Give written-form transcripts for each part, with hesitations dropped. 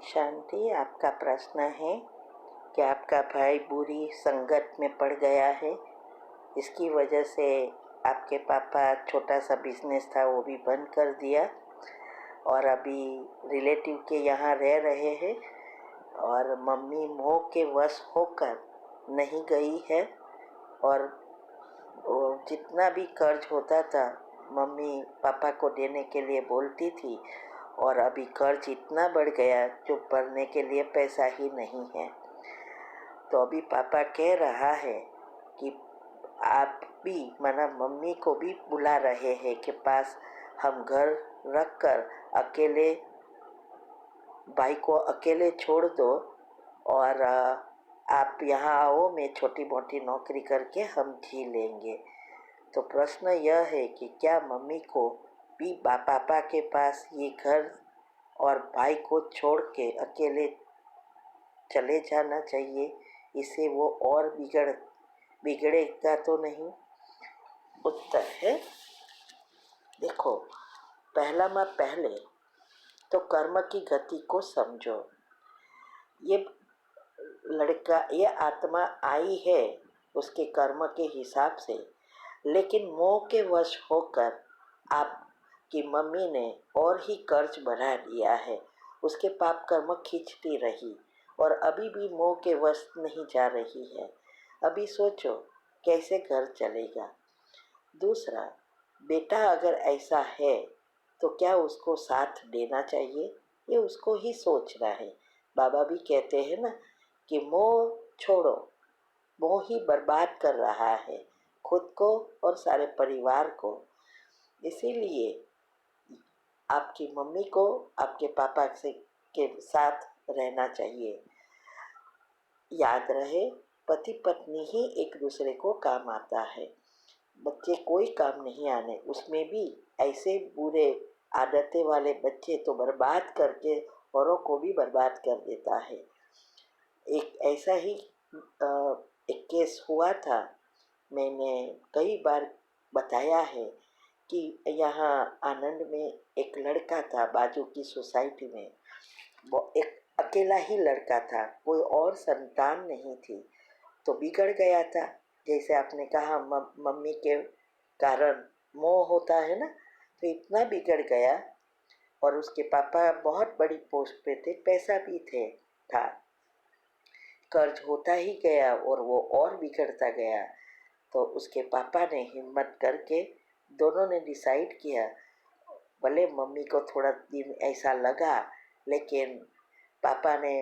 शांति। आपका प्रश्न है कि आपका भाई बुरी संगत में पड़ गया है, इसकी वजह से आपके पापा छोटा सा बिजनेस था वो भी बंद कर दिया और अभी रिलेटिव के यहाँ रह रहे हैं और मम्मी मोह के वश होकर नहीं गई है और जितना भी कर्ज होता था मम्मी पापा को देने के लिए बोलती थी और अभी कर्ज इतना बढ़ गया जो भरने के लिए पैसा ही नहीं है। तो अभी पापा कह रहा है कि आप भी माना मम्मी को भी बुला रहे हैं कि पास हम घर रख कर अकेले भाई को अकेले छोड़ दो और आप यहाँ आओ, मैं छोटी मोटी नौकरी करके हम जी लेंगे। तो प्रश्न यह है कि क्या मम्मी को भी पापा के पास ये घर और भाई को छोड़ के अकेले चले जाना चाहिए, इससे वो और बिगड़ेगा तो नहीं? उत्तर है, देखो, पहले तो कर्म की गति को समझो। ये लड़का, ये आत्मा आई है उसके कर्म के हिसाब से, लेकिन मोह के वश होकर आपकी मम्मी ने और ही कर्ज बढ़ा दिया है। उसके पाप कर्म खींचती रही और अभी भी मोह के वश नहीं जा रही है। अभी सोचो कैसे घर चलेगा। दूसरा, बेटा अगर ऐसा है तो क्या उसको साथ देना चाहिए, ये उसको ही सोचना है। बाबा भी कहते हैं ना कि मोह छोड़ो, मोह ही बर्बाद कर रहा है खुद को और सारे परिवार को। इसीलिए आपकी मम्मी को आपके पापा से के साथ रहना चाहिए। याद रहे, पति पत्नी ही एक दूसरे को काम आता है, बच्चे कोई काम नहीं आने। उसमें भी ऐसे बुरे आदतें वाले बच्चे तो बर्बाद करके औरों को भी बर्बाद कर देता है। एक ऐसा ही एक केस हुआ था, मैंने कई बार बताया है कि यहाँ आनंद में एक लड़का था, बाजू की सोसाइटी में। वो एक अकेला ही लड़का था, कोई और संतान नहीं थी, तो बिगड़ गया था। जैसे आपने कहा मम्मी के कारण मोह होता है ना, तो इतना बिगड़ गया और उसके पापा बहुत बड़ी पोस्ट पे थे, पैसा भी था। कर्ज होता ही गया और वो और बिगड़ता गया। तो उसके पापा ने हिम्मत करके दोनों ने डिसाइड किया, भले मम्मी को थोड़ा दिन ऐसा लगा लेकिन पापा ने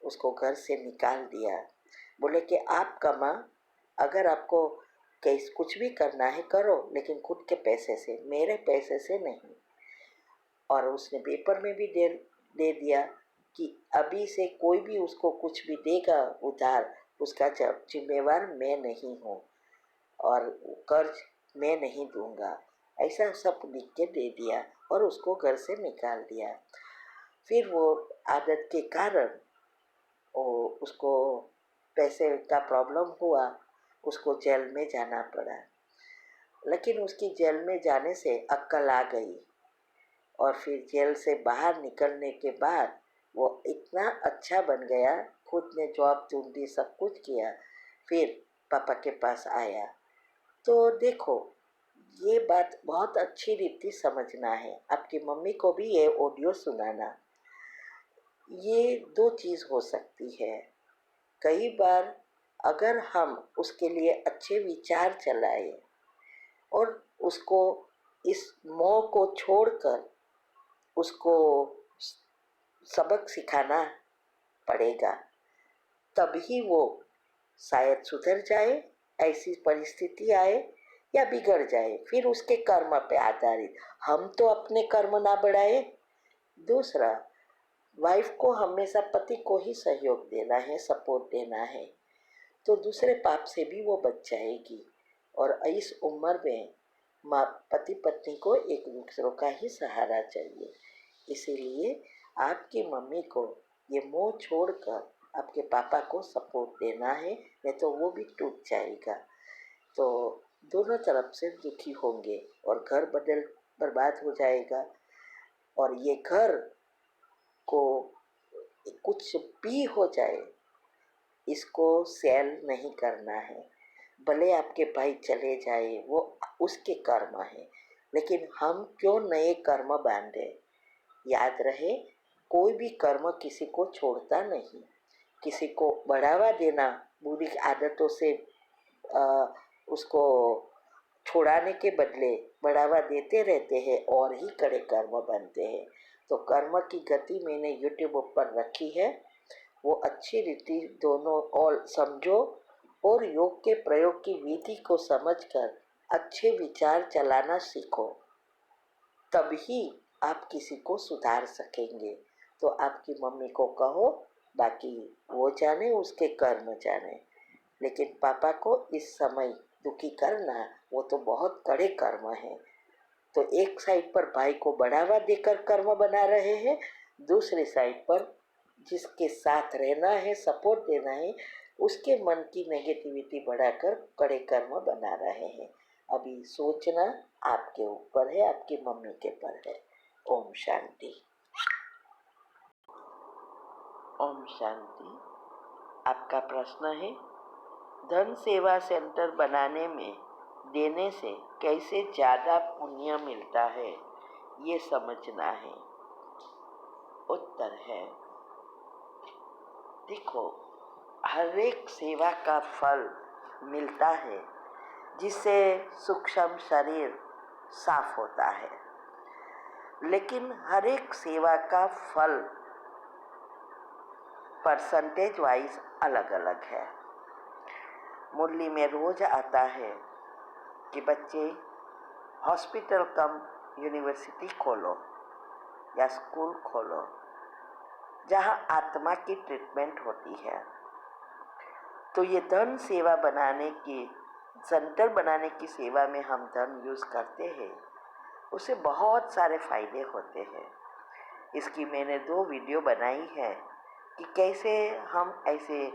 उसको घर से निकाल दिया। बोले कि आप कमा, अगर आपको कैसे कुछ भी करना है करो, लेकिन खुद के पैसे से, मेरे पैसे से नहीं। और उसने पेपर में भी दे दिया कि अभी से कोई भी उसको कुछ भी देगा उधार, उसका जिम्मेवार मैं नहीं हूँ और कर्ज मैं नहीं दूंगा। ऐसा सब लिख के दे दिया और उसको घर से निकाल दिया। फिर वो आदत के कारण उसको पैसे का प्रॉब्लम हुआ, उसको जेल में जाना पड़ा। लेकिन उसकी जेल में जाने से अक्ल आ गई और फिर जेल से बाहर निकलने के बाद वो इतना अच्छा बन गया, खुद ने जॉब ढूंढी, सब कुछ किया, फिर पापा के पास आया। तो देखो, ये बात बहुत अच्छी रीति समझना है। आपकी मम्मी को भी ये ऑडियो सुनाना। ये दो चीज़ हो सकती है। कई बार अगर हम उसके लिए अच्छे विचार चलाए और उसको इस मोह को छोड़कर उसको सबक सिखाना पड़ेगा, तभी वो शायद सुधर जाए, ऐसी परिस्थिति आए या बिगड़ जाए, फिर उसके कर्म पे आधारित। हम तो अपने कर्म ना बढ़ाए। दूसरा, वाइफ को हमेशा पति को ही सहयोग देना है, सपोर्ट देना है, तो दूसरे पाप से भी वो बच जाएगी। और इस उम्र में पति पत्नी को एक दूसरों का ही सहारा चाहिए। इसीलिए आपकी मम्मी को ये मोह छोड़कर आपके पापा को सपोर्ट देना है, नहीं तो वो भी टूट जाएगा। तो दोनों तरफ से दुखी होंगे और घर बर्बाद हो जाएगा। और ये घर को कुछ भी हो जाए, इसको सेल नहीं करना है। भले आपके भाई चले जाए, वो उसके कर्म है, लेकिन हम क्यों नए कर्म बांधे। याद रहे, कोई भी कर्म किसी को छोड़ता नहीं। किसी को बढ़ावा देना, बुरी आदतों से उसको छुड़ाने के बदले बढ़ावा देते रहते हैं और ही कड़े कर्म बनते हैं। तो कर्म की गति मैंने यूट्यूब पर रखी है, वो अच्छी रीति दोनों और समझो और योग के प्रयोग की विधि को समझकर अच्छे विचार चलाना सीखो, तभी आप किसी को सुधार सकेंगे। तो आपकी मम्मी को कहो, बाकी वो जाने, उसके कर्म जाने, लेकिन पापा को इस समय दुखी करना वो तो बहुत कड़े कर्म है। तो एक साइड पर भाई को बढ़ावा देकर कर्म बना रहे हैं, दूसरी साइड पर जिसके साथ रहना है, सपोर्ट देना है, उसके मन की नेगेटिविटी बढ़ाकर कड़े कर्म बना रहे हैं। अभी सोचना आपके ऊपर है, आपकी मम्मी के पर है। ओम शांति। ओम शांति। आपका प्रश्न है, धन सेवा सेंटर बनाने में देने से कैसे ज़्यादा पुण्य मिलता है, ये समझना है। उत्तर है, देखो, हर एक सेवा का फल मिलता है जिससे सूक्ष्म शरीर साफ होता है, लेकिन हर एक सेवा का फल परसेंटेज वाइज अलग अलग है। मुरली में रोज आता है कि बच्चे हॉस्पिटल कम यूनिवर्सिटी खोलो या स्कूल खोलो जहाँ आत्मा की ट्रीटमेंट होती है। तो ये धन सेवा बनाने की, सेंटर बनाने की सेवा में हम धन यूज़ करते हैं, उससे बहुत सारे फायदे होते हैं। इसकी मैंने 2 वीडियो बनाई है कि कैसे हम ऐसे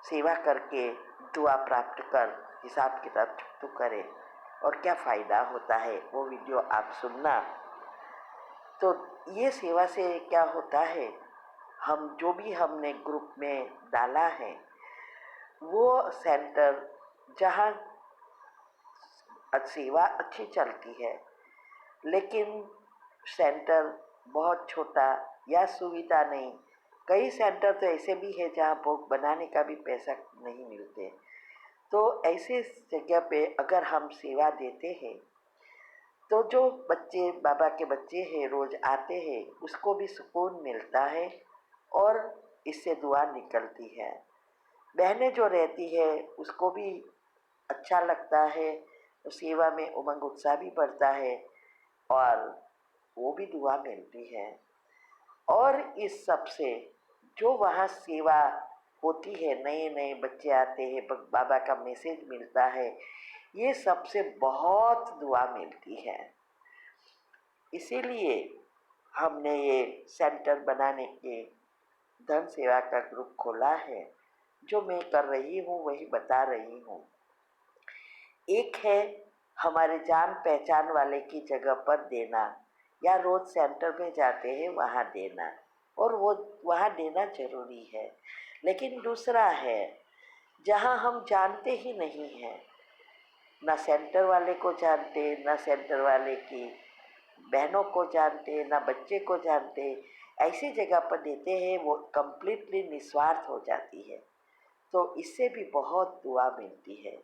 सेवा करके दुआ प्राप्त कर हिसाब किताब तो करें और क्या फ़ायदा होता है, वो वीडियो आप सुनना। तो ये सेवा से क्या होता है, हम जो भी हमने ग्रुप में डाला है, वो सेंटर जहाँ सेवा अच्छी चलती है, लेकिन सेंटर बहुत छोटा या सुविधा नहीं। कई सेंटर तो ऐसे भी है जहाँ भोग बनाने का भी पैसा नहीं मिलते। तो ऐसे जगह पे अगर हम सेवा देते हैं तो जो बच्चे, बाबा के बच्चे हैं, रोज़ आते हैं, उसको भी सुकून मिलता है और इससे दुआ निकलती है। बहनें जो रहती है उसको भी अच्छा लगता है, सेवा में उमंग उत्साह भी बढ़ता है और वो भी दुआ मिलती है। और इस सब से जो वहाँ सेवा होती है, नए नए बच्चे आते हैं, बाबा का मैसेज मिलता है, ये सबसे बहुत दुआ मिलती है। इसीलिए हमने ये सेंटर बनाने के धन सेवा का ग्रुप खोला है। जो मैं कर रही हूँ वही बता रही हूँ। एक है हमारे जान पहचान वाले की जगह पर देना, या रोज़ सेंटर में जाते हैं वहाँ देना, और वो वहाँ देना ज़रूरी है। लेकिन दूसरा है जहाँ हम जानते ही नहीं हैं, ना सेंटर वाले को जानते, ना सेंटर वाले की बहनों को जानते, ना बच्चे को जानते, ऐसी जगह पर देते हैं, वो कम्प्लीटली निस्वार्थ हो जाती है। तो इससे भी बहुत दुआ मिलती है।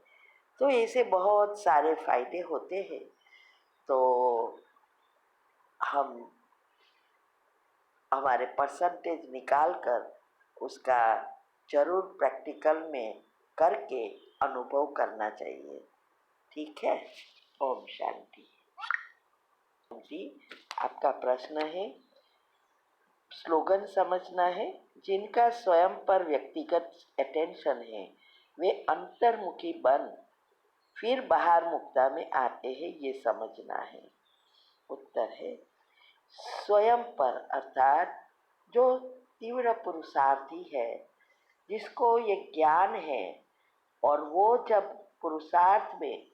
तो ऐसे बहुत सारे फ़ायदे होते हैं। तो हम हमारे परसेंटेज निकाल कर उसका ज़रूर प्रैक्टिकल में करके अनुभव करना चाहिए। ठीक है। ओम शांति। जी, आपका प्रश्न है, स्लोगन समझना है, जिनका स्वयं पर व्यक्तिगत अटेंशन है वे अंतर्मुखी बन फिर बाहर मुक्ता में आते हैं, ये समझना है। उत्तर है, स्वयं पर अर्थात जो तीव्र पुरुषार्थी है, जिसको ये ज्ञान है, और वो जब पुरुषार्थ में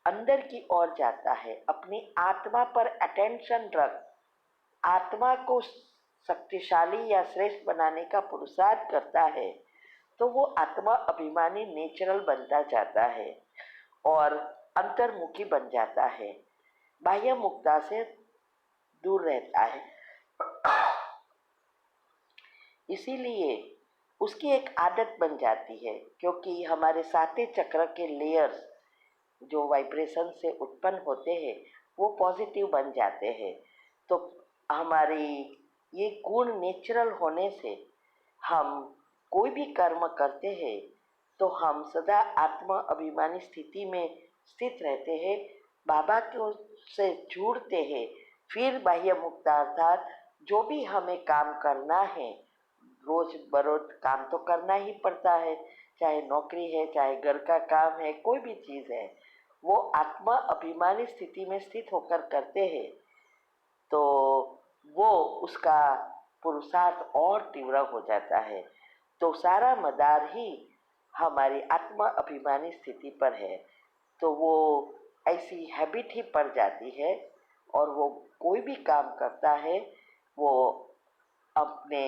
अंदर की ओर जाता है, अपनी आत्मा पर अटेंशन रख आत्मा को शक्तिशाली या श्रेष्ठ बनाने का पुरुषार्थ करता है तो वो आत्मा अभिमानी नेचुरल बनता जाता है और अंतर्मुखी बन जाता है, बाह्य मुक्ता से दूर रहता है। इसीलिए उसकी एक आदत बन जाती है, क्योंकि हमारे सातवें चक्र के लेयर्स जो वाइब्रेशन से उत्पन्न होते हैं वो पॉजिटिव बन जाते हैं। तो हमारी ये गुण नेचुरल होने से हम कोई भी कर्म करते हैं तो हम सदा आत्मा अभिमानी स्थिति में स्थित रहते हैं, बाबा को से जुड़ते हैं। फिर बाह्य मुक्ता अर्थात जो भी हमें काम करना है, रोज बरोज काम तो करना ही पड़ता है, चाहे नौकरी है, चाहे घर का काम है, कोई भी चीज़ है, वो आत्मा अभिमानी स्थिति में स्थित होकर करते हैं तो वो उसका पुरुषार्थ और तीव्र हो जाता है। तो सारा मदार ही हमारी आत्मा अभिमानी स्थिति पर है, तो वो ऐसी हैबिट ही पड़ जाती है और वो कोई भी काम करता है वो अपने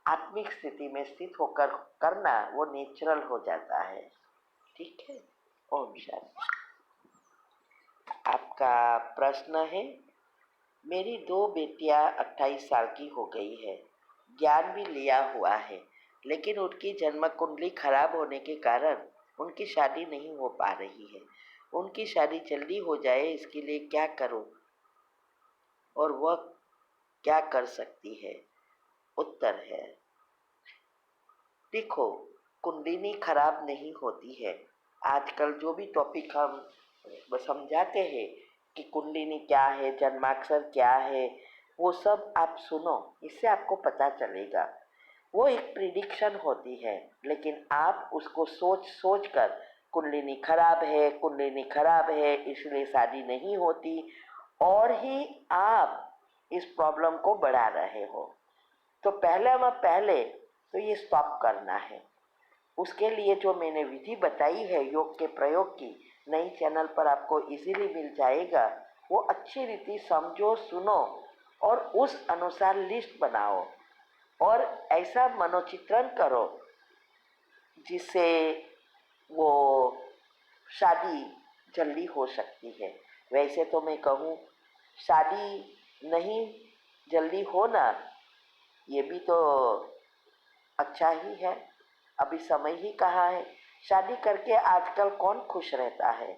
आत्मिक स्थिति में स्थित होकर करना वो नेचुरल हो जाता है। ठीक है। ओम शांति। आपका प्रश्न है, मेरी 2 बेटियां 28 साल की हो गई है, ज्ञान भी लिया हुआ है, लेकिन उनकी जन्म कुंडली खराब होने के कारण उनकी शादी नहीं हो पा रही है। उनकी शादी जल्दी हो जाए इसके लिए क्या करूं और वह क्या कर सकती है? उत्तर है, देखो, कुंडली खराब नहीं होती है। आजकल जो भी टॉपिक हम समझाते हैं कि कुंडली क्या है, जन्माक्षर क्या है, वो सब आप सुनो, इससे आपको पता चलेगा। वो एक प्रिडिक्शन होती है, लेकिन आप उसको सोच सोच कर कुंडली खराब है, कुंडली खराब है इसलिए शादी नहीं होती, और ही आप इस प्रॉब्लम को बढ़ा रहे हो। तो पहले तो ये स्टॉप करना है। उसके लिए जो मैंने विधि बताई है योग के प्रयोग की, नई चैनल पर आपको इजीली मिल जाएगा। वो अच्छी रीति समझो, सुनो और उस अनुसार लिस्ट बनाओ और ऐसा मनोचित्रण करो जिससे वो शादी जल्दी हो सकती है। वैसे तो मैं कहूँ शादी नहीं जल्दी होना ये भी तो अच्छा ही है, अभी समय ही कहाँ है। शादी करके आजकल कौन खुश रहता है?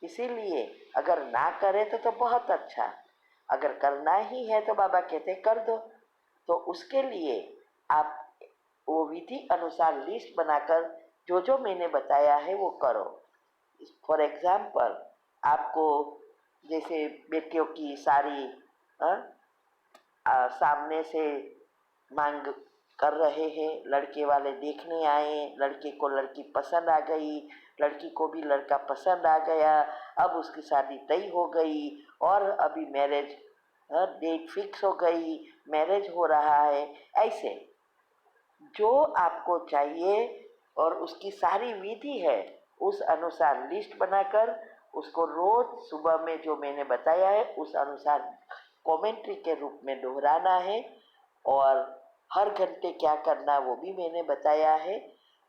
इसीलिए अगर ना करे तो बहुत अच्छा, अगर करना ही है तो बाबा कहते कर दो। तो उसके लिए आप वो विधि अनुसार लिस्ट बनाकर जो जो मैंने बताया है वो करो। फॉर एग्जाम्पल, आपको जैसे बेटियों की सारी सामने से मांग कर रहे हैं, लड़के वाले देखने आए, लड़के को लड़की पसंद आ गई, लड़की को भी लड़का पसंद आ गया, अब उसकी शादी तय हो गई और अभी मैरिज डेट फिक्स हो गई, मैरिज हो रहा है। ऐसे जो आपको चाहिए और उसकी सारी विधि है उस अनुसार लिस्ट बनाकर उसको रोज सुबह में जो मैंने बताया है उस अनुसार कमेंट्री के रूप में दोहराना है, और हर घंटे क्या करना वो भी मैंने बताया है।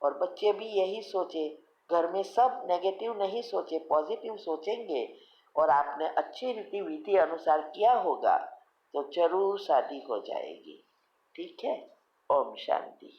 और बच्चे भी यही सोचे, घर में सब नेगेटिव नहीं सोचे, पॉजिटिव सोचेंगे और आपने अच्छी रीति विधि अनुसार किया होगा तो जरूर शादी हो जाएगी। ठीक है। ओम शांति।